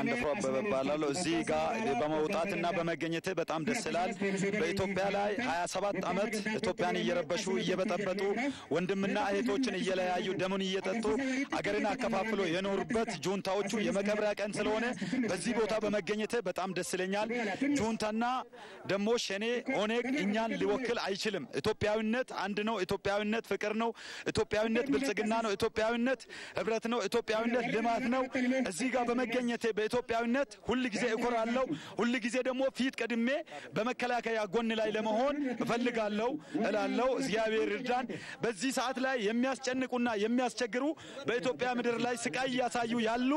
አንደፍሮ በባላለው እዚህ ጋር በመውጣትና በመገኘት በጣም ደስ ይላል። በኢትዮጵያ ላይ 27 ዓመት ኢትዮጵያን እየረበሹ እየበጠበጡ ወንድምና እህቶችን እየለያዩ ደሙን እየጠጡ አገርን አከፋፍሎ የኖሩበት ጁንታዎቹ የመቀብሪያ ቀን ስለሆነ በዚህ ቦታ በመገኘት በጣም ደስ ይለኛል። ጁንታና ደሞ ሸኔ ኦኔግ እኛን ሊወክል አይችልም። ኢትዮጵያዊነት አንድ ነው። ኢትዮጵያዊነት ፍቅር ነው። ኢትዮጵያዊነት ብልጽግና ነው። ኢትዮጵያዊነት ህብረት ነው። ኢትዮጵያዊነት ልማት ነው። እዚህ ጋር በመገኘት በኢትዮጵያዊነት ሁሉ ጊዜ እኮራለሁ። ሁሉ ጊዜ ደግሞ ፊት ቀድሜ በመከላከያ ጎን ላይ ለመሆን እፈልጋለሁ እላለሁ። እግዚአብሔር ይርዳን። በዚህ ሰዓት ላይ የሚያስጨንቁና የሚያስቸግሩ በኢትዮጵያ ምድር ላይ ስቃይ ያሳዩ ያሉ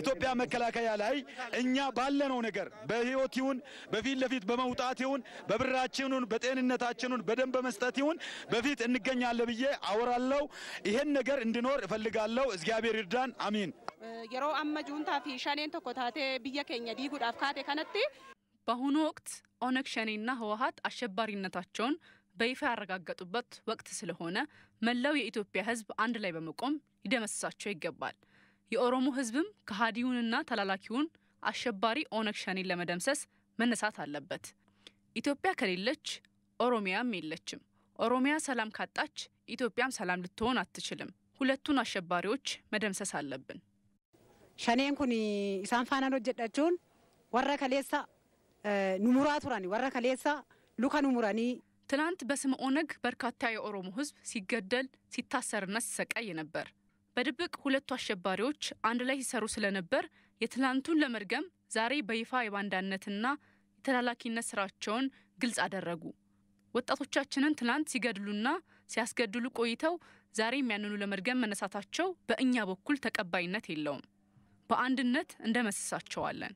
ኢትዮጵያ መከላከያ ላይ እኛ ባለነው ነገር በህይወት ይሁን በፊት ለፊት በመውጣት ይሁን በብራችን ይሁን በጤንነታችን ይሁን በደም በመስጠት ይሁን በፊት እንገኛለን ብዬ አወራለሁ። ይሄን ነገር እንድኖር እፈልጋለሁ። እግዚአብሔር ይርዳን። አሜን። የሮ አመጁንታ ፊ ሸኔን ተቆታቴ ቢየከኛ ዲጉድ አፍካቴ ከነቲ በአሁኑ ወቅት ኦነግ ሸኔና ህወሓት አሸባሪነታቸውን በይፋ ያረጋገጡበት ወቅት ስለሆነ መላው የኢትዮጵያ ህዝብ አንድ ላይ በመቆም ይደመስሳቸው ይገባል። የኦሮሞ ህዝብም ከሃዲውንና ተላላኪውን አሸባሪ ኦነግ ሸኔን ለመደምሰስ መነሳት አለበት። ኢትዮጵያ ከሌለች ኦሮሚያም የለችም። ኦሮሚያ ሰላም ካጣች ኢትዮጵያም ሰላም ልትሆን አትችልም። ሁለቱን አሸባሪዎች መደምሰስ አለብን። ሸኔን ኩኒ ኢሳን ፋና ሆጀዳቹን ወረ ከሌሳ ኑሙራ ቱራኒ ወረ ከሌሳ ሉካ ኑሙራኒ ትናንት በስም ኦነግ በርካታ የኦሮሞ ህዝብ ሲገደል ሲታሰርና ሲሰቃይ ነበር። በድብቅ ሁለቱ አሸባሪዎች አንድ ላይ ሲሰሩ ስለነበር የትላንቱን ለመርገም ዛሬ በይፋ የባንዳነትና የተላላኪነት ስራቸውን ግልጽ አደረጉ። ወጣቶቻችንን ትላንት ሲገድሉና ሲያስገድሉ ቆይተው ዛሬ የሚያንኑ ለመርገም መነሳታቸው በእኛ በኩል ተቀባይነት የለውም። በአንድነት እንደመስሳቸዋለን።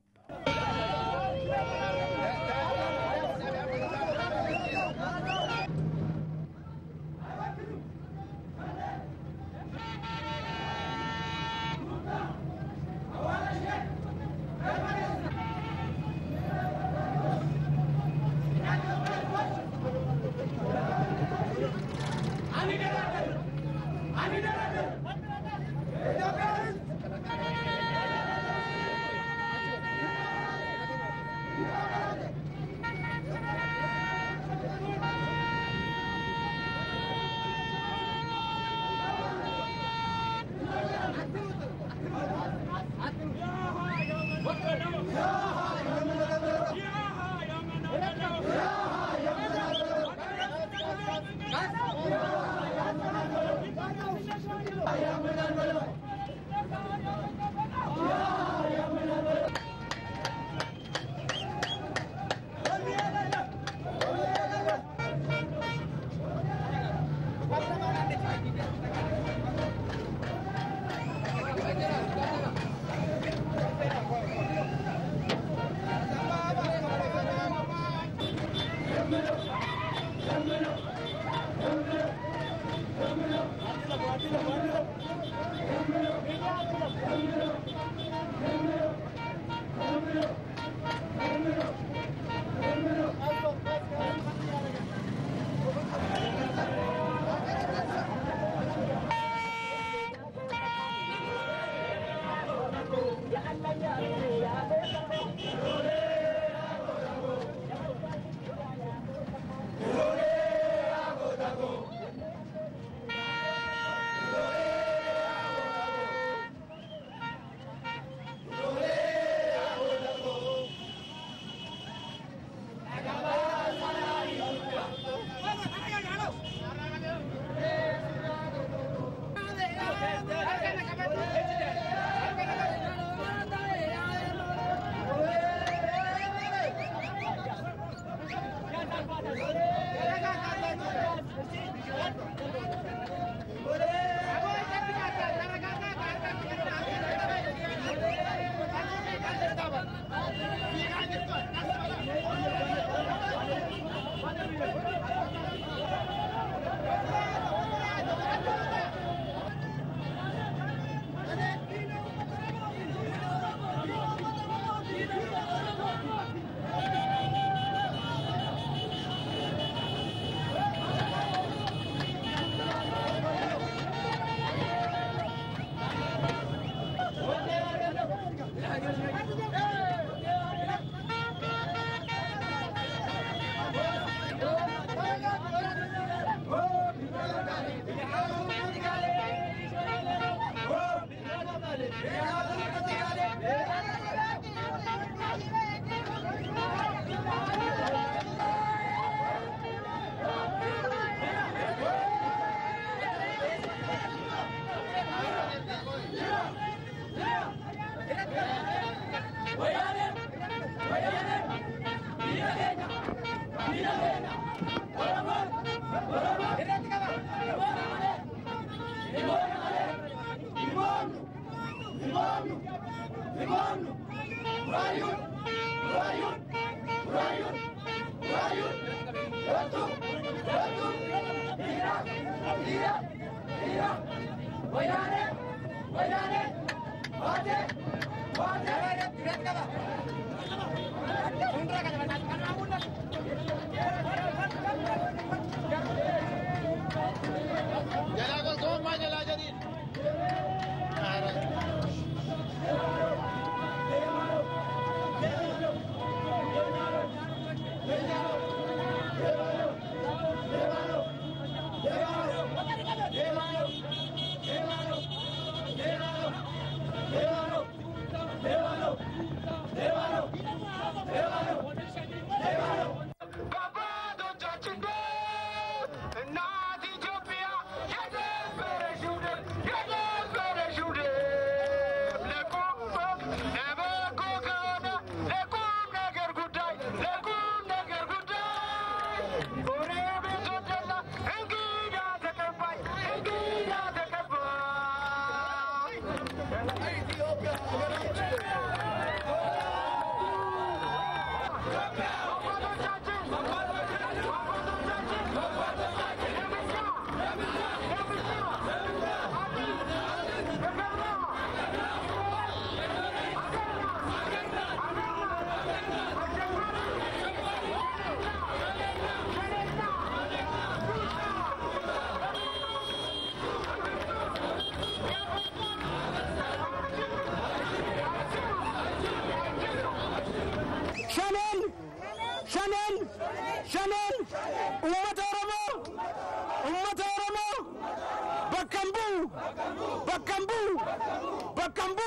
በከምቡ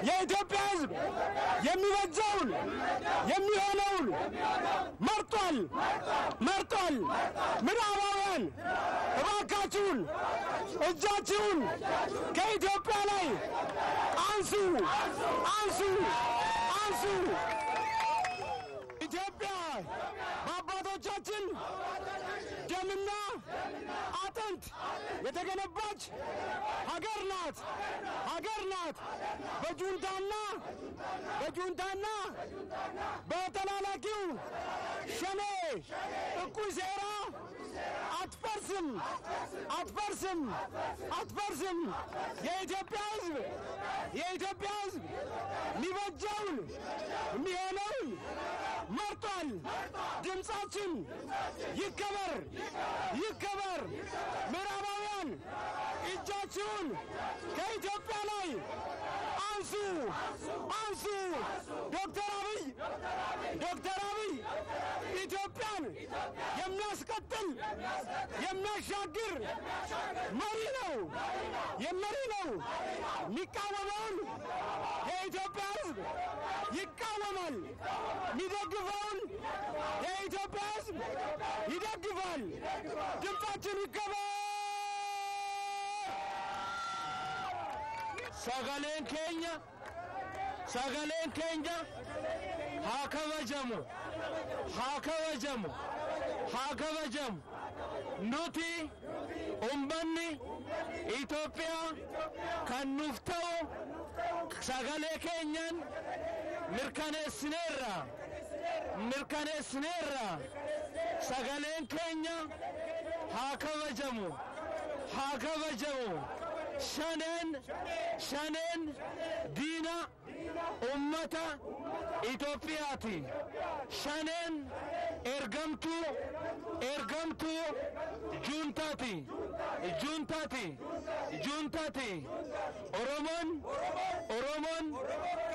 የኢትዮጵያ ሕዝብ የሚበጀውን የሚሆነውን መርጧል። ምዕራባውያን እባካችሁን እጃችሁን ከኢትዮጵያ ላይ አንሱ። ኢትዮጵያ በአባቶቻችን ደምና አጥንት የተገነባች ሀገር ናት። በጁንታና በተላላኪው ሸኔ እኩይ ሴራ አትፈርስም። የኢትዮጵያ ሕዝብ የሚበጀውን የሚሆነውን መርጧል። ድምጻችን ይከበር። ምዕራባውያን እጃችሁን ከኢትዮጵያ ላይ አንሱ። ዶክተር አብይ ኢትዮጵያን የሚያስቀጥል የሚያሻግር መሪ ነው። የሚቃወመውን የኢትዮጵያ ሕዝብ ይቃወማል። የሚደግፈውን የኢትዮጵያ ሕዝብ ይደግፋል። ድምጻችን ይከበር። sagaleen keenya haa kabajamu nuti ummanni Itoophiyaa kan nuuf ta'u sagalee keenyan mirkaneessineerra sagaleen keenya haa kabajamu shaneen diina ummata Itoophiyaati. Shaneen ergamtuu juuntaati. Oromoon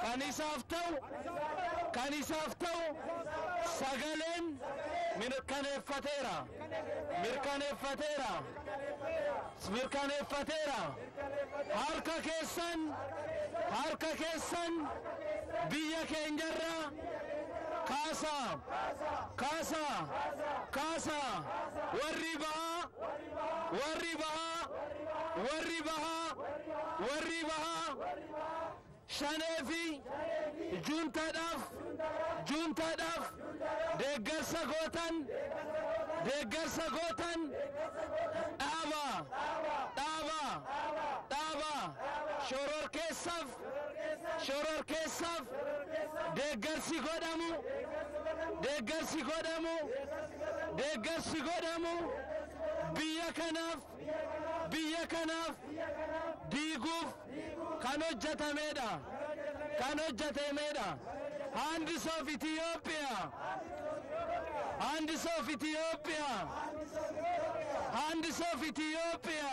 kan isaaf ta'u sagaleen mirkaneeffateera. Harka keessan biyya keenyarra kaasa warri bahaa shaneefi juuntaadhaaf deeggarsa gootan dhaaba shororkeessaaf deeggarsi godhamu biyya kanaaf diiguuf kan hojjetamedha Hands of Ethiopia Hands of Ethiopia Hands of Ethiopia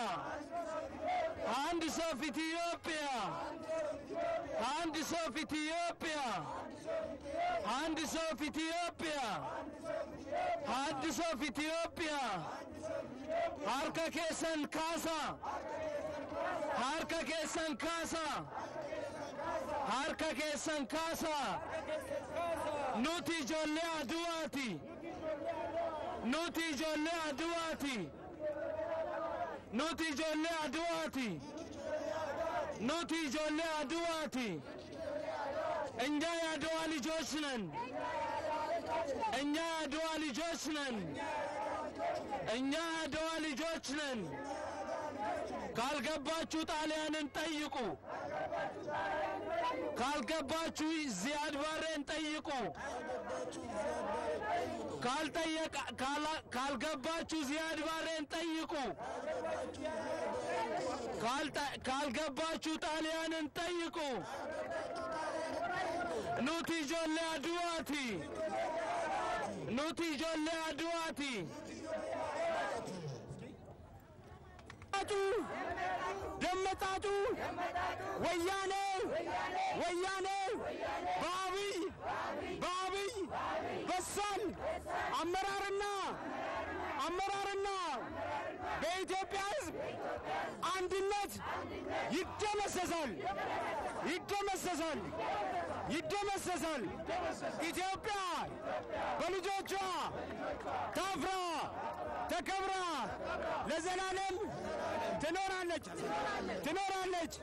Hands of Ethiopia Hands of Ethiopia Hands of Ethiopia Hands of Ethiopia Harka kesan kasa Nuti ijoollee aduwaati እኛ የአድዋ ልጆች ነን ካልገባችሁ ጣሊያንን ጠይቁ ካልገባችሁ ዚያድ ባሬን ጠይቁ ካልገባችሁ ዚያድ ባሬን ጠይቁ ካልገባችሁ ጣሊያንን ጠይቁ ኑቲ ijoollee aduwaati ደመጣጡ ወያኔ በአብይ በሳል አመራርና በኢትዮጵያ ሕዝብ አንድነት ይደመሰሳል ኢትዮጵያ በልጆቿ ታፍራ ተከብራ ለዘላለም ትኖራለች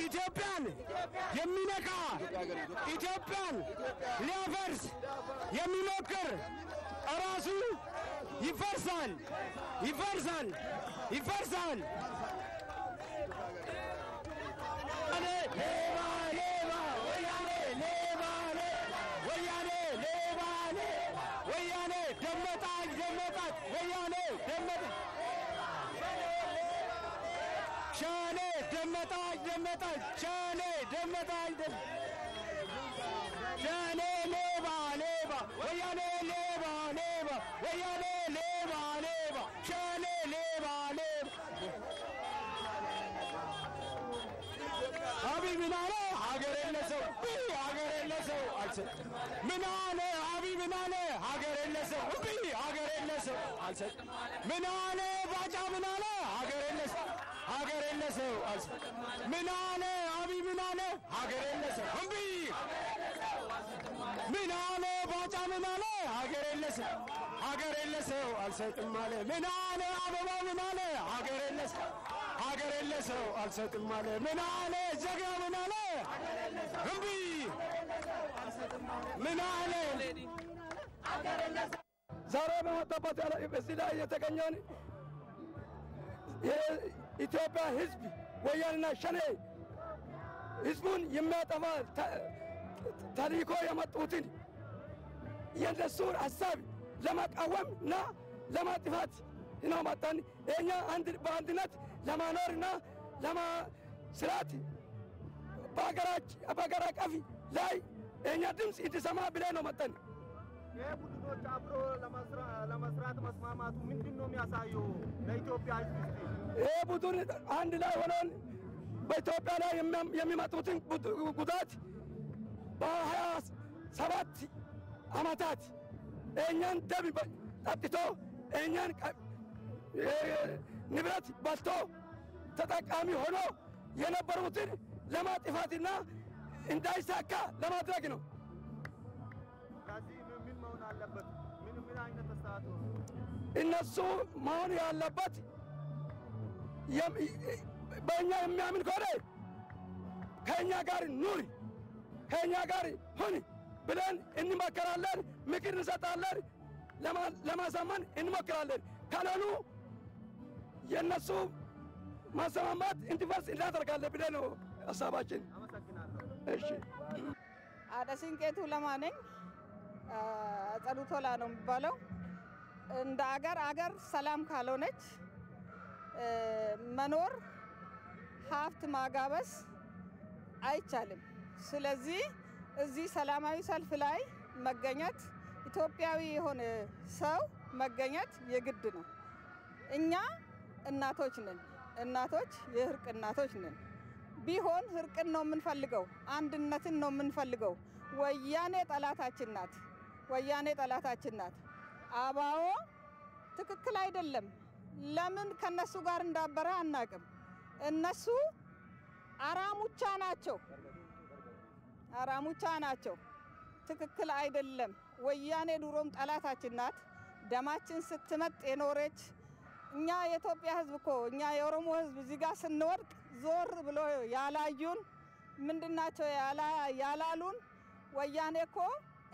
ኢትዮጵያን የሚነካ ኢትዮጵያን ሊያፈርስ የሚሞክር ራሱ ይፈርሳል ወያኔ ደመጣች ሻኔ ደመጣች ሻኔ ሌባ ወያኔ ሌባ ሻኔ ሌባ አብይ ምን አለ ሀገር የለሰው ምን አለ አብይ ምን አለ ሀገር የለሰው አልሰጥ ምን አለ ባጫ ምን አለ ሀገር የለሰው አልሰጥ ምን አለ አብይ ምን አለ ሀገር የለሰው ምን አለ ባጫ ምን አለ ሀገር የለሰው አልሰጥም አለ ምን አለ አበባ ምን አለ ሀገር የለሰው አልሰጥም አለ ምን አለ ጀግና ምን አለ ምን አለ ዛሬ በመጣበት እዚህ ላይ የተገኘውን የኢትዮጵያ ሕዝብ ወያኔና ሸኔ ሕዝቡን የሚያጠፋ ታሪኮ የመጡትን የእነሱን ሀሳብ ለማቃወምና ለማጥፋት ነው መጣን። እኛ በአንድነት ለማኖርና ለመስራት በሀገር አቀፍ ላይ እኛ ድምፅ እንዲሰማ ብለን ነው መጣን። ቡድኖች አብሮ ለመስራት መስማማቱ ምንድን ነው የሚያሳየው ለኢትዮጵያ ሕዝብ? ይሄ ቡድን አንድ ላይ ሆነን በኢትዮጵያ ላይ የሚመጡትን ጉዳት በ27 ዓመታት እኛን ደም ጠጥቶ እኛን ንብረት በልቶ ተጠቃሚ ሆኖ የነበሩትን ለማጥፋትና እንዳይሳካ ለማድረግ ነው። ምን መሆን አለበት? ምን አይነት ተሳትፎ እነሱ መሆን ያለበት በእኛ የሚያምን ከሆነ ከእኛ ጋር ኑሪ፣ ከእኛ ጋር ሁን ብለን እንመከራለን፣ ምክር እንሰጣለን፣ ለማሳመን እንሞክራለን። ካልሆኑ የእነሱ ማሰማማት እንዲፈርስ እናደርጋለን ብለን ነው ሀሳባችን። አመሰግናለሁ። እሺ አደሲንቄቱ ለማነኝ ጸዱቶላ ነው የሚባለው። እንደ አገር ሰላም ካልሆነች መኖር ሀብት ማጋበስ አይቻልም። ስለዚህ እዚህ ሰላማዊ ሰልፍ ላይ መገኘት ኢትዮጵያዊ የሆነ ሰው መገኘት የግድ ነው። እኛ እናቶች ነን፣ እናቶች የእርቅ እናቶች ነን። ቢሆን እርቅን ነው የምንፈልገው፣ አንድነትን ነው የምንፈልገው። ወያኔ ጠላታችን ናት፣ ወያኔ ጠላታችን ናት። አባዎ ትክክል አይደለም። ለምን ከነሱ ጋር እንዳበረ አናቅም። እነሱ አራሙቻ ናቸው፣ አራሙቻ ናቸው። ትክክል አይደለም። ወያኔ ድሮም ጠላታችን ናት። ደማችን ስትመጥ የኖረች እኛ የኢትዮጵያ ሕዝብ እኮ እኛ የኦሮሞ ሕዝብ እዚህ ጋር ስንወድቅ ዞር ብሎ ያላዩን ምንድናቸው ያላሉን? ወያኔ እኮ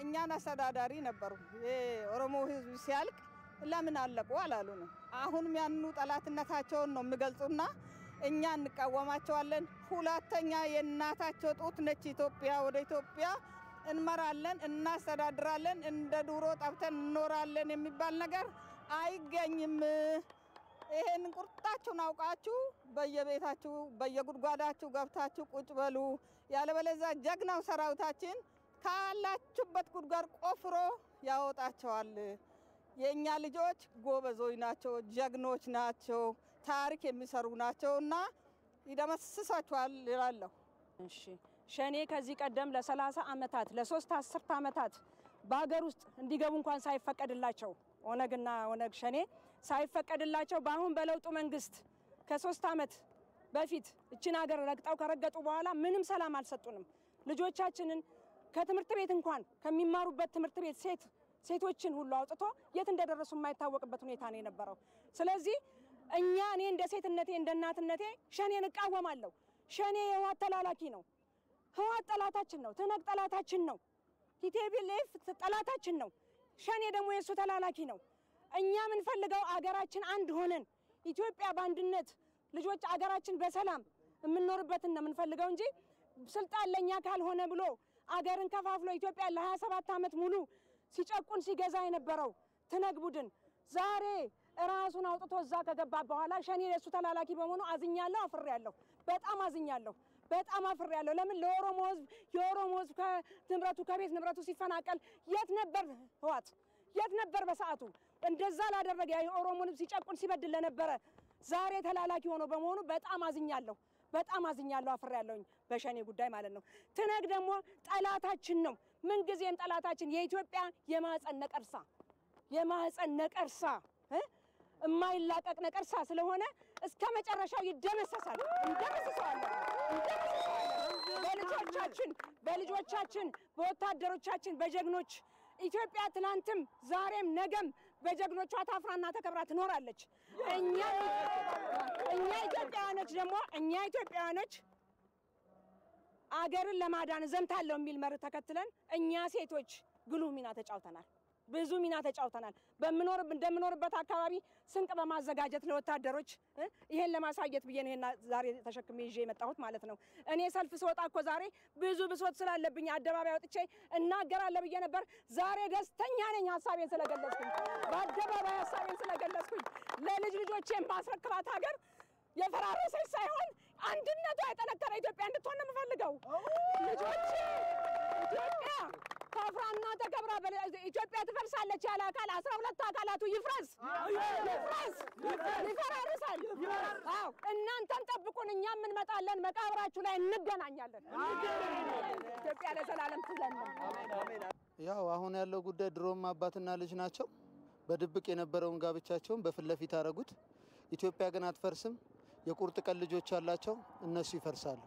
እኛን አስተዳዳሪ ነበሩ። የኦሮሞ ሕዝብ ሲያልቅ ለምን አለቁ አላሉን። አሁንም ያንኑ ጠላትነታቸውን ነው የሚገልጹና እኛ እንቃወማቸዋለን። ሁለተኛ የእናታቸው ጡት ነች ኢትዮጵያ። ወደ ኢትዮጵያ እንመራለን፣ እናስተዳድራለን፣ እንደ ድሮ ጠብተን እንኖራለን የሚባል ነገር አይገኝም። ይሄን ቁርጣችሁን አውቃችሁ በየቤታችሁ በየጉድጓዳችሁ ገብታችሁ ቁጭ በሉ። ያለበለዚያ ጀግናው ሰራዊታችን ካላችሁበት ጉድጓድ ቆፍሮ ያወጣቸዋል። የኛ ልጆች ጎበዞች ናቸው፣ ጀግኖች ናቸው፣ ታሪክ የሚሰሩ ናቸውና ይደመስሳቸዋል ይላለሁ። እሺ ሸኔ ከዚህ ቀደም ለ30 ዓመታት ለ3 10 ዓመታት በአገር ውስጥ እንዲገቡ እንኳን ሳይፈቀድላቸው ኦነግና ኦነግ ሸኔ ሳይፈቀድላቸው በአሁን በለውጡ መንግስት ከ3 ዓመት በፊት እቺን ሀገር ረግጠው ከረገጡ በኋላ ምንም ሰላም አልሰጡንም። ልጆቻችንን ከትምህርት ቤት እንኳን ከሚማሩበት ትምህርት ቤት ሴቶችን ሁሉ አውጥቶ የት እንደደረሱ የማይታወቅበት ሁኔታ ነው የነበረው። ስለዚህ እኔ እንደ ሴትነቴ እንደ እናትነቴ ሸኔን እቃወማለሁ። ሸኔ የህወሓት ተላላኪ ነው። ህወሓት ጠላታችን ነው። ትነግ ጠላታችን ነው። ቲፒኤልኤፍ ጠላታችን ነው። ሸኔ ደግሞ የሱ ተላላኪ ነው። እኛ የምንፈልገው አገራችን አንድ ሆነን ኢትዮጵያ በአንድነት ልጆች አገራችን በሰላም የምንኖርበትን ነው የምንፈልገው እንጂ ስልጣን ለኛ ካልሆነ ብሎ አገርን ከፋፍሎ ኢትዮጵያ ለ27 ዓመት ሙሉ ሲጨቁን ሲገዛ የነበረው ትነግ ቡድን ዛሬ ራሱን አውጥቶ እዛ ከገባ በኋላ ሸኔ የሱ ተላላኪ በመሆኑ አዝኛለሁ፣ አፍሬያለሁ። በጣም አዝኛለሁ፣ በጣም አፍሬያለሁ። ለምን ለኦሮሞ ህዝብ የኦሮሞ ህዝብ ከንብረቱ ከቤት ንብረቱ ሲፈናቀል የት ነበር ህወሓት? የት ነበር በሰዓቱ? እንደዛ ላደረገ የኦሮሞን ህዝብ ሲጨቁን ሲበድል ለነበረ ዛሬ ተላላኪ ሆኖ በመሆኑ በጣም አዝኛለሁ፣ በጣም አዝኛለሁ፣ አፍሬያለሁኝ በሸኔ ጉዳይ ማለት ነው። ትነግ ደግሞ ጠላታችን ነው። ምን ጊዜም ጠላታችን የኢትዮጵያ የማህፀን ነቀርሳ የማይላቀቅ ነቀርሳ ስለሆነ እስከ መጨረሻው ይደመሰሳል። እንደመሰሳለን በልጆቻችን በወታደሮቻችን በጀግኖች ኢትዮጵያ ትናንትም ዛሬም ነገም በጀግኖቿ ታፍራና ተከብራ ትኖራለች። እኛ ኢትዮጵያውያኖች አገርን ለማዳን ዘምታለሁ የሚል መርህ ተከትለን እኛ ሴቶች ጉልህ ሚና ተጫውተናል። ብዙ ሚና ተጫውተናል። እንደምኖርበት አካባቢ ስንቅ በማዘጋጀት ለወታደሮች ይሄን ለማሳየት ብዬ ነው ዛሬ ተሸክሜ ይዤ የመጣሁት ማለት ነው። እኔ ሰልፍ ስወጣ እኮ ዛሬ ብዙ ብሶት ስላለብኝ አደባባይ ወጥቼ እናገራለሁ ብዬ ነበር። ዛሬ ደስተኛ ነኝ ሀሳቤን ስለገለጽኩኝ፣ በአደባባይ ሀሳቤን ስለገለጽኩኝ። ለልጅ ልጆቼ ማስረክባት ሀገር የፈራረሰች ሳይሆን አንድነቷ የጠነከረ ኢትዮጵያ እንድትሆን ነው የምፈልገው። ልጆቼ ኢትዮጵያ ታፍራና ተከብራ ኢትዮጵያ ትፈርሳለች ያለ አካል 12 አካላቱ ይፍረስ፣ ይፈራርሳል። አዎ እናንተም ጠብቁን፣ እኛም እንመጣለን፣ መቃብራችሁ ላይ እንገናኛለን። ኢትዮጵያ ለዘላለም ትዘልቅ። ያው አሁን ያለው ጉዳይ ድሮም አባትና ልጅ ናቸው። በድብቅ የነበረውን ጋብቻቸውን በፊት ለፊት አረጉት። ኢትዮጵያ ግን አትፈርስም። የቁርጥ ቀን ልጆች አላቸው፣ እነሱ ይፈርሳሉ።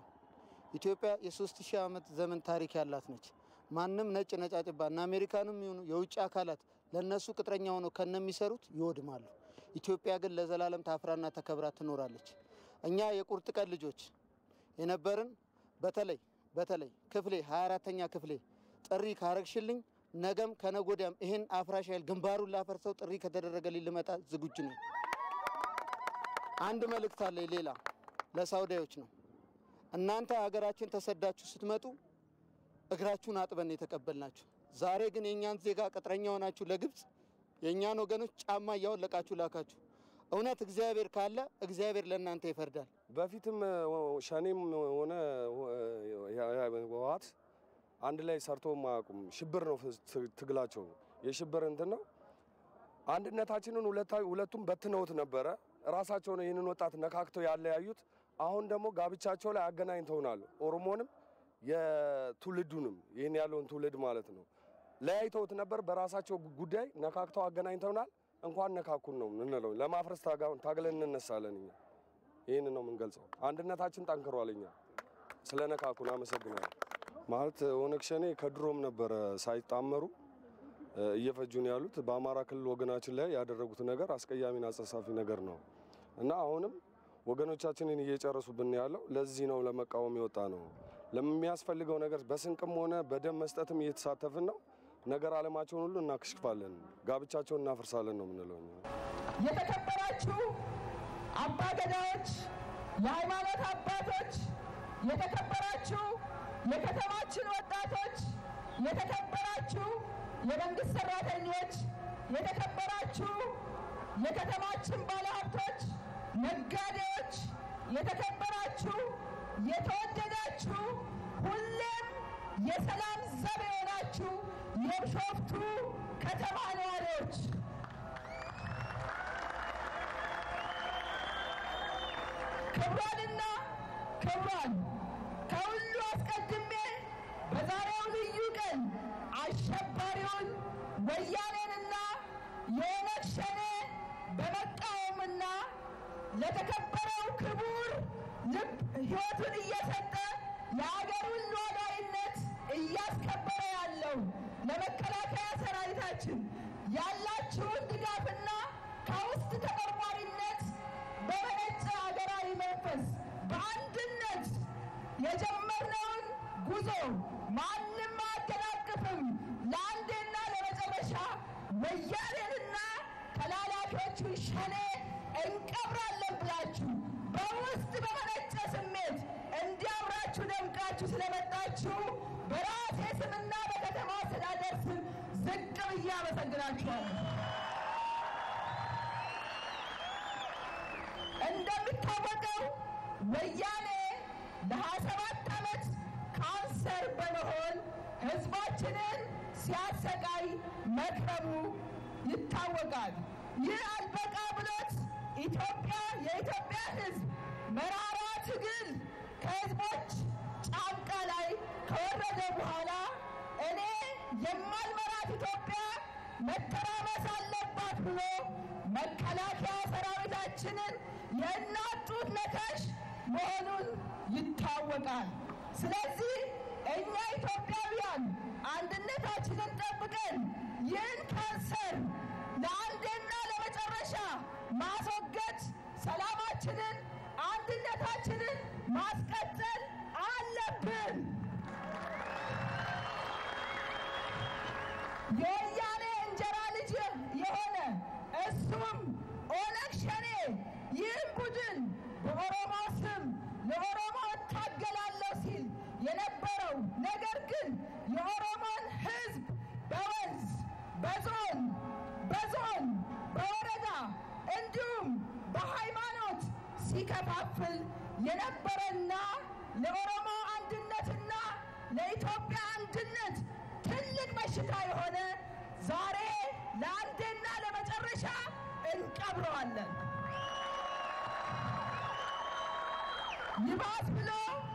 ኢትዮጵያ የ3000 ዓመት ዘመን ታሪክ ያላት ነች። ማንም ነጭ ነጫጭባ እና አሜሪካንም ይሁኑ የውጭ አካላት ለነሱ ቅጥረኛ ሆነው ከነሚሰሩት ይወድማሉ። ኢትዮጵያ ግን ለዘላለም ታፍራና ተከብራ ትኖራለች። እኛ የቁርጥ ቀን ልጆች የነበርን በተለይ ክፍሌ 24ኛ ክፍሌ ጥሪ ካረግሽልኝ ነገም ከነጎዲያም ይሄን አፍራሽ ኃይል ግንባሩን ላፈርሰው ጥሪ ከተደረገልኝ ልመጣ ዝግጁ ነኝ። አንድ መልእክት አለ ሌላ ለሳውዲዎች ነው። እናንተ ሀገራችን ተሰዳችሁ ስትመጡ እግራችሁን አጥበን የተቀበልናችሁ ዛሬ ግን የኛን ዜጋ ቅጥረኛ ሆናችሁ ለግብጽ የኛን ወገኖች ጫማ ያወለቃችሁ ላካችሁ እውነት እግዚአብሔር ካለ እግዚአብሔር ለእናንተ ይፈርዳል በፊትም ሸኔም ሆነ ህወሓት አንድ ላይ ሰርቶ ማቁም ሽብር ነው ትግላቸው የሽብር እንትን ነው አንድነታችንን ሁለቱም በትነውት ነበር ራሳቸው ነው ይሄንን ወጣት ነካክተው ያለያዩት አሁን ደግሞ ጋብቻቸው ላይ አገናኝተውናል ኦሮሞንም የትውልዱንም ይሄን ያለውን ትውልድ ማለት ነው ለያይተውት ነበር በራሳቸው ጉዳይ ነካክተው አገናኝተውናል እንኳን ነካኩን ነው እንለው ለማፍረስ ታገለን እንነሳለን ይሄን ነው ምንገልጸው አንድነታችን ጠንክሯልኛ ስለነካኩን አመሰግናለሁ ማለት ኦነግ ሸኔ ከድሮም ነበር ሳይጣመሩ እየፈጁን ያሉት በአማራ ክልል ወገናችን ላይ ያደረጉት ነገር አስቀያሚና አጸሳፊ ነገር ነው እና አሁንም ወገኖቻችንን እየጨረሱብን ያለው ለዚህ ነው ለመቃወም ይወጣ ነው ለሚያስፈልገው ነገር በስንቅም ሆነ በደም መስጠትም እየተሳተፍን ነው ነገር ዓለማቸውን ሁሉ እናክሽፋለን ጋብቻቸውን እናፈርሳለን ነው ምንለው የተከበራችሁ አባገዳዎች የሃይማኖት አባቶች የተከበራችሁ የከተማችን ወጣቶች የተከበራችሁ የመንግስት ሰራተኞች የተከበራችሁ የከተማችን ባለሀብቶች ነጋዴዎች የተከበራችሁ የተወደዳችሁ ሁሌም የሰላም ዘብ የሆናችሁ የቢሾፍቱ ከተማ ነዋሪዎች ክብሯንና ክብሯን ከሁሉ አስቀድሜ በዛሬው ልዩ ቀን አሸባሪውን ወያኔንና የኦነግ ሸኔ በመቃወምና ለተከበረው ክቡር ልብ ሕይወቱን እየሰጠ የሀገሩን ሉዓላዊነት እያስከበረ ያለው ለመከላከያ ሰራዊታችን ያላችሁን ድጋፍና ከውስጥ ተቆርቋሪነት በመነጨ ሀገራዊ መንፈስ በአንድነት የጀመርነውን ጉዞ ማንም አያደናቅፍም ለአንዴና ለመጨረሻ ወያኔንና ተላላኪዎቹን ሸኔ እንቀብራለን ብላችሁ በውስጥ በመነጨ ስሜት እንዲያምራችሁ ደምቃችሁ ስለመጣችሁ በራሴ ስምና በከተማ አስተዳደር ስም ዝቅ ብዬ አመሰግናችኋለሁ። እንደሚታወቀው ወያኔ ለ27 ዓመት ካንሰር በመሆን ህዝባችንን ሲያሰቃይ መክረሙ ይታወቃል። ይህ አልበቃ ብሎት የኢትዮጵያ ህዝብ መራራ ትግል ከህዝቦች ጫንቃ ላይ ከወረደ በኋላ እኔ የማልመራት ኢትዮጵያ መተራመስ አለባት ብሎ መከላከያ ሰራዊታችንን የእናት ጡት ነካሽ መሆኑን ይታወቃል። ስለዚህ እኛ ኢትዮጵያውያን አንድነታችንን ጠብቀን ይህን ካንሰር ለአንዴና ለመጨረሻ ማስወገድ ሰላማችንን አንድነታችንን ማስቀጠል አለብን። የወያኔ እንጀራ ልጅ የሆነ እሱም ኦነግ ሸኔ ይህን ቡድን በኦሮሞ ስም ለኦሮሞ እታገላለሁ ሲል የነበረው ነገር ግን የኦሮሞን ህዝብ በወንዝ በዞን በወረዳ እንዲሁም በሃይማኖት ሲከፋፍል የነበረና ለኦሮሞ አንድነትና ለኢትዮጵያ አንድነት ትልቅ በሽታ የሆነ ዛሬ ለአንዴና ለመጨረሻ እንቀብረዋለን። ይባስ ብሎ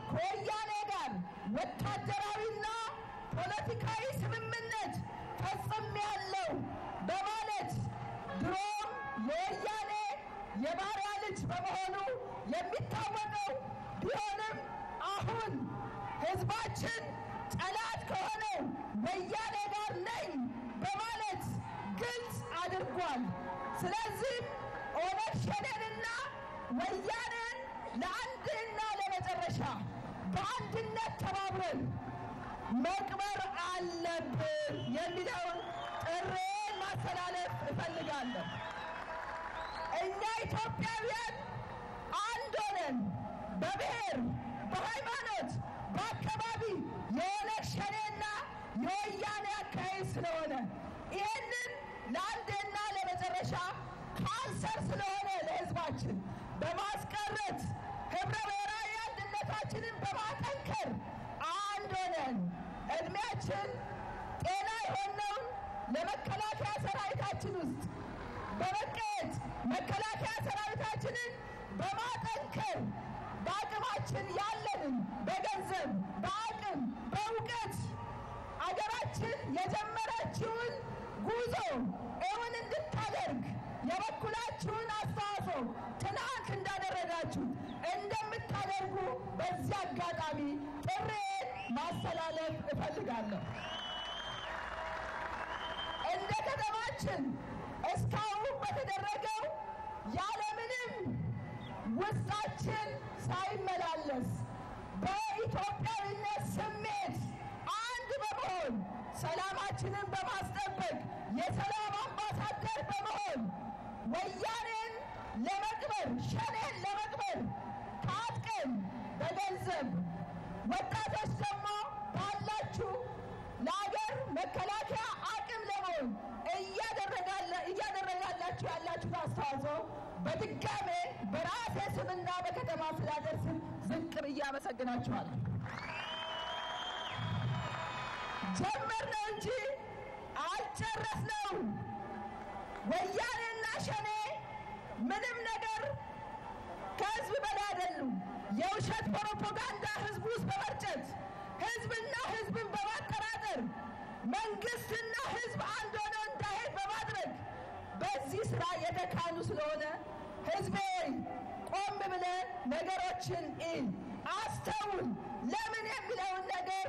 ከወያኔ ጋር ወታደራዊና ፖለቲካዊ ስምምነት ፈጽሜያለሁ በማለት ድሮም የወያኔ የባሪያ ልጅ በመሆኑ የሚታወቀው ቢሆንም አሁን ህዝባችን ጠላት ከሆነው ወያኔ ጋር ነኝ በማለት ግልጽ አድርጓል። ስለዚህም ኦነግ ሸኔንና ወያኔን ለአንድና ለመጨረሻ በአንድነት ተባብረን መቅበር አለብን የሚለውን ጥሬን ማስተላለፍ እፈልጋለሁ። እኛ ኢትዮጵያውያን አንድ ሆነን በብሔር፣ በሃይማኖት፣ በአካባቢ የኦነግ ሸኔና የወያኔ አካሄድ ስለሆነ ይህንን ለአንዴና ለመጨረሻ ካንሰር ስለሆነ ለህዝባችን በማስቀረት ህብረ ብሔራዊ አንድነታችንን በማጠንከር አንድ ሆነን እድሜያችን ጤና የሆነውን ለመከላከያ ሰራዊታችን ውስጥ በመቀየጥ መከላከያ ሰራዊታችንን በማጠንከር በአቅማችን ያለንን በገንዘብ በአቅም በእውቀት አገራችን የጀመረችውን ጉዞ እውን እንድታደርግ የበኩላችሁን አስተዋጽኦ ትናንት እንዳደረጋችሁ እንደምታደርጉ በዚህ አጋጣሚ ጥሬን ማስተላለፍ እፈልጋለሁ። እንደ ከተማችን እስካሁን በተደረገው ያለምንም ውስጣችን ሳይመላለስ በኢትዮጵያዊነት ስሜት አንድ በመሆን ሰላማችንን በማስጠበቅ የሰላም አምባሳደር በመሆን ወያኔን ለመቅበር ሸኔን ለመቅበር ታጥቀን በገንዘብ ወጣቶች ደግሞ ባላችሁ ለሀገር መከላከያ አቅም ለመሆን እያደረጋላችሁ ያላችሁት አስተዋጽኦ በድጋሜ በራሴ ስምና በከተማ አስተዳደር ስም ዝቅ ብዬ አመሰግናችኋለሁ። ጀመርነው እንጂ አልጨረስነው። ወያኔና ሸኔ ምንም ነገር ከህዝብ በላይ አይደሉም። የውሸት ፕሮፓጋንዳ ህዝብ ውስጥ በመርጨት ህዝብና ህዝብን በማጠራጠር መንግስትና ህዝብ አንድ ሆኖ እንዳይሄድ በማድረግ በዚህ ስራ የተካኑ ስለሆነ ህዝቤ ቆም ብለን ነገሮችን አስተውል፣ ለምን የሚለውን ነገር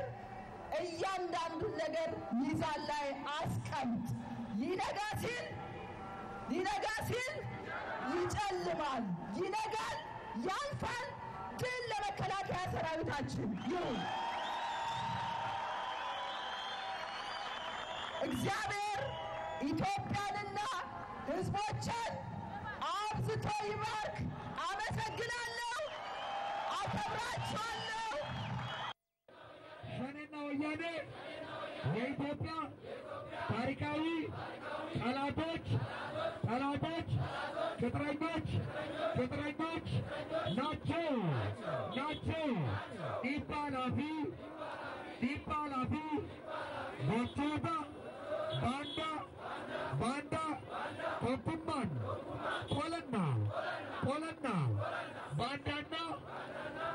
እያንዳንዱን ነገር ሚዛን ላይ አስቀምጥ። ሊነጋ ሲል ይጨልማል፣ ይነጋል፣ ያልፋል። ድል ለመከላከያ ሰራዊታችን ይሁን። እግዚአብሔር ኢትዮጵያንና ህዝቦችን አብዝቶ ይባርክ። አመሰግናለሁ፣ አከብራችኋለሁ። ሸኔና ወያኔ የኢትዮጵያ ታሪካዊ ጠላቶች ቅጥረኞች ናቸው። ዲፓላፊ ጎቾታ ባንዳ ኮኩማን ቆለና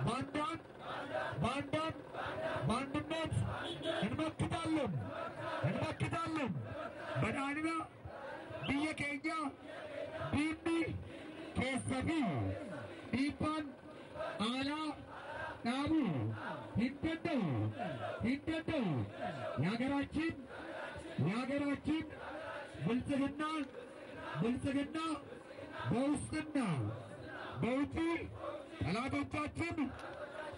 ባንዳን በአንድነት እንመክታለን። በዳንና ብየ ኬኛ ዲኒ ኬሰፊ ዲፓን አላ ዳቡ ሂደደው የሀገራችን ብልጽግና በውስጥና በውጪ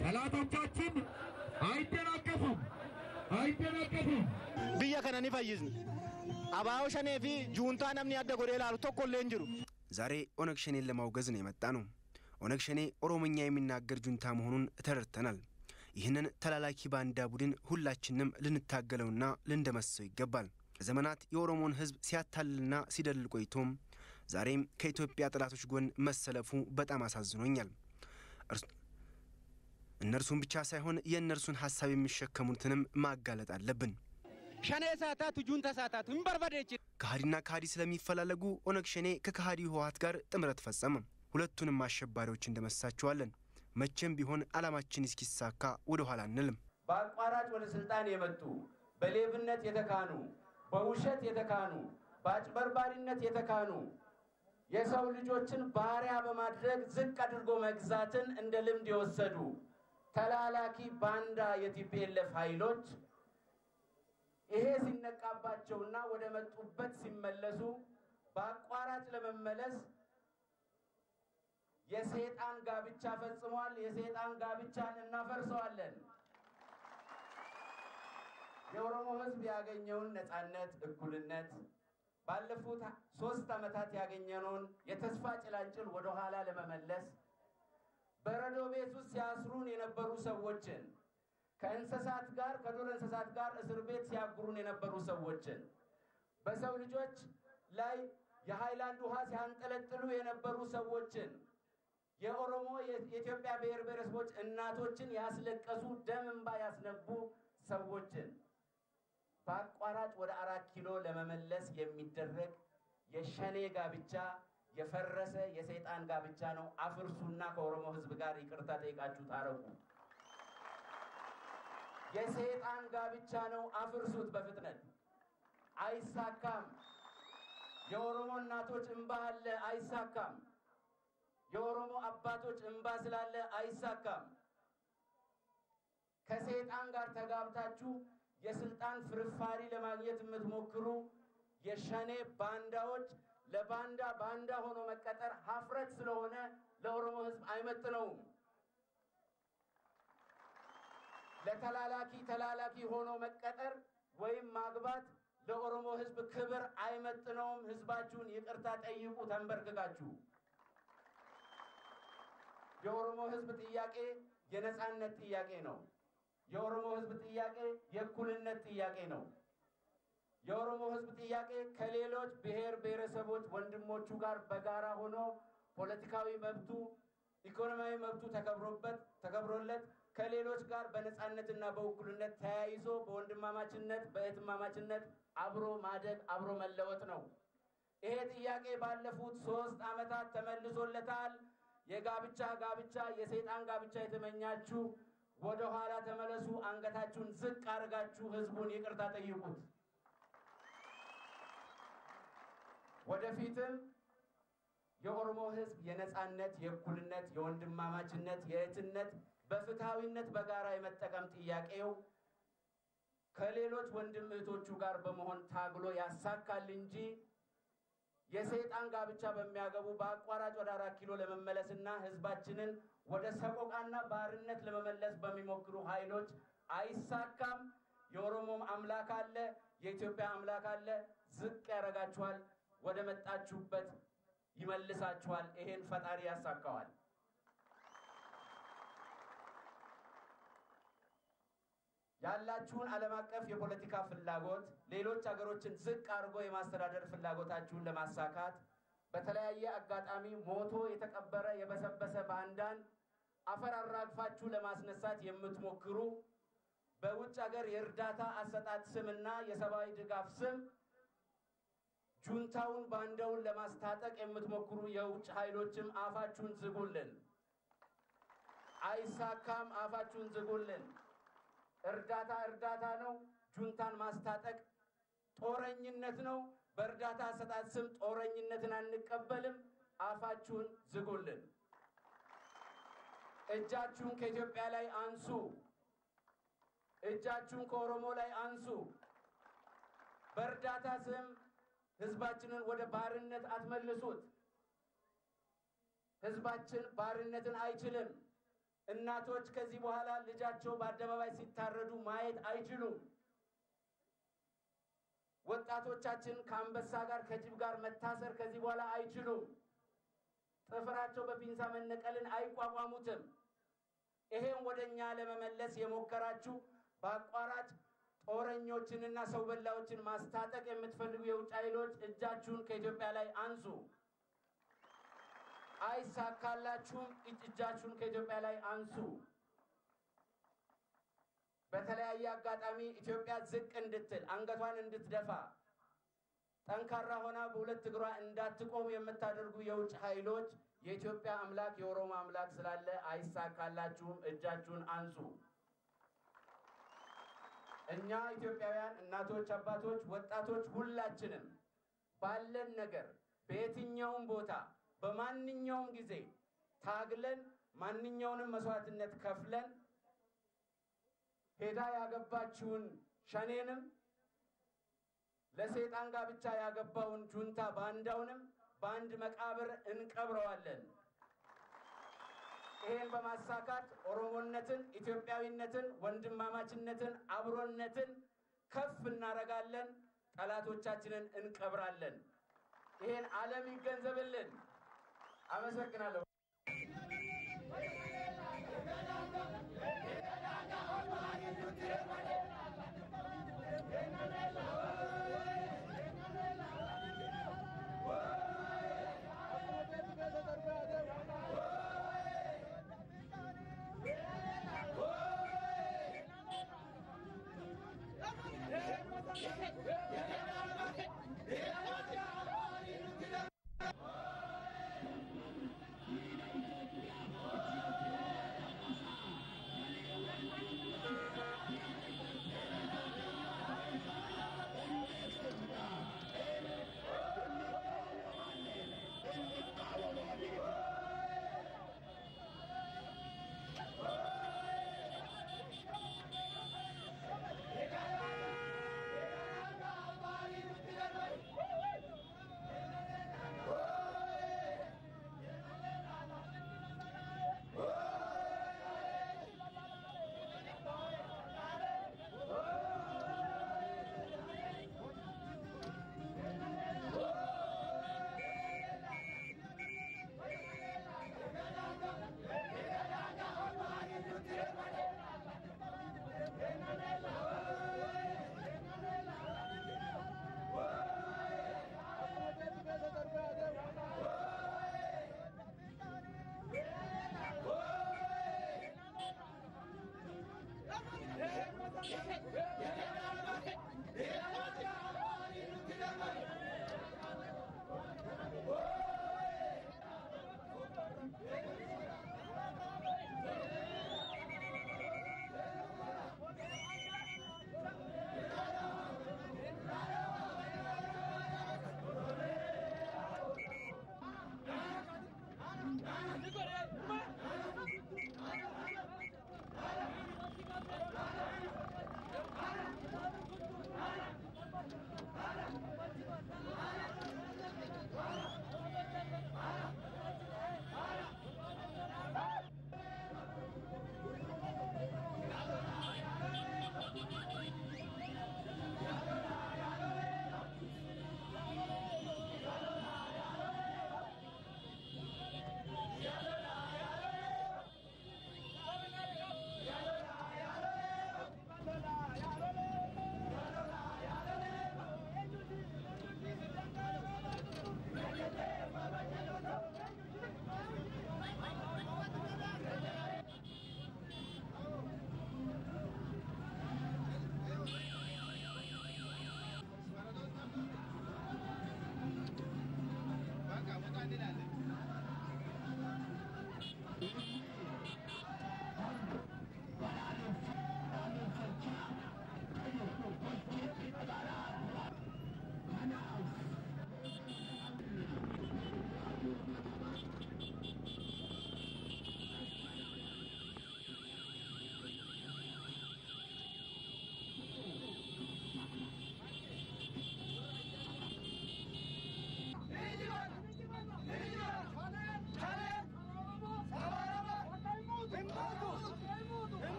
ጠላቶቻችን አይደናቀፉም። ብየ ከነኒ ፈይዝኒ አባው ሸኔ ፊ ጁንታ ነምኒ ያደ ጎዴ ላሉ ተቆሌ እንጅሩ ዛሬ ኦነግ ሸኔን ለማውገዝ ነው የመጣ ነው። ኦነግ ሸኔ ኦሮሞኛ የሚናገር ጁንታ መሆኑን ተረድተናል። ይህንን ተላላኪ ባንዳ ቡድን ሁላችንም ልንታገለውና ልንደመሰው ይገባል። ዘመናት የኦሮሞን ህዝብ ሲያታልልና ሲደልል ቆይቶም ዛሬም ከኢትዮጵያ ጠላቶች ጎን መሰለፉ በጣም አሳዝኖኛል። እነርሱን ብቻ ሳይሆን የእነርሱን ሐሳብ የሚሸከሙትንም ማጋለጥ አለብን። ሸኔ ሳታቱ ጁንታ ሳታቱ እንበርበደች ከሃዲና ከሃዲ ስለሚፈላለጉ ኦነግ ሸኔ ከከሃዲ ህወሓት ጋር ጥምረት ፈጸመ። ሁለቱንም አሸባሪዎች እንደመሳቸዋለን። መቼም ቢሆን ዓላማችን እስኪሳካ ወደ ኋላ አንልም። በአቋራጭ ወደ ስልጣን የመጡ በሌብነት የተካኑ በውሸት የተካኑ በአጭበርባሪነት የተካኑ የሰው ልጆችን ባሪያ በማድረግ ዝቅ አድርጎ መግዛትን እንደ ልምድ የወሰዱ ተላላኪ ባንዳ የቲፒኤልኤፍ ኃይሎች ይሄ ሲነቃባቸውና ወደ መጡበት ሲመለሱ በአቋራጭ ለመመለስ የሰይጣን ጋብቻ ፈጽሟል። የሰይጣን ጋብቻን እናፈርሰዋለን። የኦሮሞ ህዝብ ያገኘውን ነፃነት፣ እኩልነት ባለፉት 3 ዓመታት ያገኘነውን የተስፋ ጭላንጭል ወደ ኋላ ለመመለስ በረዶ ቤት ውስጥ ሲያስሩን የነበሩ ሰዎችን ከእንስሳት ጋር ከዱር እንስሳት ጋር እስር ቤት ሲያጉሩን የነበሩ ሰዎችን በሰው ልጆች ላይ የሃይላንድ ውሃ ሲያንጠለጥሉ የነበሩ ሰዎችን የኦሮሞ የኢትዮጵያ ብሔር ብሔረሰቦች እናቶችን ያስለቀሱ ደም እንባ ያስነቡ ሰዎችን በአቋራጭ ወደ 4 ኪሎ ለመመለስ የሚደረግ የሸኔ ጋብቻ የፈረሰ የሰይጣን ጋብቻ ነው። አፍርሱና ከኦሮሞ ሕዝብ ጋር ይቅርታ ጠይቃችሁ ታረቁ። የሰይጣን ጋብቻ ነው። አፍርሱት በፍጥነት። አይሳካም። የኦሮሞ እናቶች እንባ አለ፣ አይሳካም። የኦሮሞ አባቶች እንባ ስላለ አይሳካም። ከሰይጣን ጋር ተጋብታችሁ የስልጣን ፍርፋሪ ለማግኘት የምትሞክሩ የሸኔ ባንዳዎች ለባንዳ ባንዳ ሆኖ መቀጠር ሀፍረት ስለሆነ ለኦሮሞ ሕዝብ አይመጥነውም። ለተላላኪ ተላላኪ ሆኖ መቀጠር ወይም ማግባት ለኦሮሞ ሕዝብ ክብር አይመጥነውም። ሕዝባችሁን ይቅርታ ጠይቁ ተንበርክካችሁ። የኦሮሞ ሕዝብ ጥያቄ የነጻነት ጥያቄ ነው። የኦሮሞ ሕዝብ ጥያቄ የእኩልነት ጥያቄ ነው። የኦሮሞ ሕዝብ ጥያቄ ከሌሎች ብሔር ብሔረሰቦች ወንድሞቹ ጋር በጋራ ሆኖ ፖለቲካዊ መብቱ፣ ኢኮኖሚያዊ መብቱ ተከብሮለት ከሌሎች ጋር በነጻነትና በእኩልነት ተያይዞ በወንድማማችነት በእህትማማችነት አብሮ ማደግ አብሮ መለወጥ ነው። ይሄ ጥያቄ ባለፉት 3 ዓመታት ተመልሶለታል። የጋብቻ የሰይጣን ጋብቻ የተመኛችሁ ወደ ኋላ ተመለሱ። አንገታችሁን ዝቅ አድርጋችሁ ሕዝቡን ይቅርታ ጠይቁት። ወደፊትም የኦሮሞ ሕዝብ የነጻነት፣ የእኩልነት፣ የወንድማማችነት፣ የእህትነት በፍትሃዊነት በጋራ የመጠቀም ጥያቄው ከሌሎች ወንድም እህቶቹ ጋር በመሆን ታግሎ ያሳካል እንጂ የሰይጣን ጋብቻ በሚያገቡ በአቋራጭ ወደ 4 ኪሎ ለመመለስና ሕዝባችንን ወደ ሰቆቃና ባርነት ለመመለስ በሚሞክሩ ኃይሎች አይሳካም። የኦሮሞም አምላክ አለ፣ የኢትዮጵያ አምላክ አለ። ዝቅ ያረጋችኋል፣ ወደ መጣችሁበት ይመልሳችኋል። ይሄን ፈጣሪ ያሳካዋል። ያላችሁን ዓለም አቀፍ የፖለቲካ ፍላጎት ሌሎች ሀገሮችን ዝቅ አድርጎ የማስተዳደር ፍላጎታችሁን ለማሳካት በተለያየ አጋጣሚ ሞቶ የተቀበረ የበሰበሰ ባንዳን አፈር አራግፋችሁ ለማስነሳት የምትሞክሩ በውጭ ሀገር የእርዳታ አሰጣጥ ስምና የሰብአዊ ድጋፍ ስም ጁንታውን ባንዳውን ለማስታጠቅ የምትሞክሩ የውጭ ኃይሎችም አፋችሁን ዝጉልን። አይሳካም። አፋችሁን ዝጉልን። እርዳታ ነው። ጁንታን ማስታጠቅ ጦረኝነት ነው። በእርዳታ አሰጣጥ ስም ጦረኝነትን አንቀበልም። አፋችሁን ዝጉልን። እጃችሁን ከኢትዮጵያ ላይ አንሱ። እጃችሁን ከኦሮሞ ላይ አንሱ። በእርዳታ ስም ህዝባችንን ወደ ባርነት አትመልሱት። ህዝባችን ባርነትን አይችልም። እናቶች ከዚህ በኋላ ልጃቸው በአደባባይ ሲታረዱ ማየት አይችሉም። ወጣቶቻችን ከአንበሳ ጋር ከጅብ ጋር መታሰር ከዚህ በኋላ አይችሉም። ጥፍራቸው በፒንሳ መነቀልን አይቋቋሙትም። ይሄን ወደኛ ለመመለስ የሞከራችሁ በአቋራጭ ጦረኞችንና ሰው በላዎችን ማስታጠቅ የምትፈልጉ የውጭ ኃይሎች እጃችሁን ከኢትዮጵያ ላይ አንሱ። አይሳካላችሁም። እጃችሁን ከኢትዮጵያ ላይ አንሱ። በተለያየ አጋጣሚ ኢትዮጵያ ዝቅ እንድትል አንገቷን እንድትደፋ ጠንካራ ሆና በሁለት እግሯ እንዳትቆም የምታደርጉ የውጭ ኃይሎች የኢትዮጵያ አምላክ የኦሮሞ አምላክ ስላለ አይሳካላችሁም። እጃችሁን አንሱ። እኛ ኢትዮጵያውያን እናቶች፣ አባቶች፣ ወጣቶች ሁላችንም ባለን ነገር በየትኛውም ቦታ በማንኛውም ጊዜ ታግለን ማንኛውንም መስዋዕትነት ከፍለን ሄዳ ያገባችውን ሸኔንም ለሰይጣን ጋብቻ ያገባውን ጁንታ ባንዳውንም በአንድ መቃብር እንቀብረዋለን። ይሄን በማሳካት ኦሮሞነትን፣ ኢትዮጵያዊነትን፣ ወንድማማችነትን፣ አብሮነትን ከፍ እናረጋለን። ጠላቶቻችንን እንቀብራለን። ይሄን ዓለም ይገንዘብልን። አመሰግናለሁ።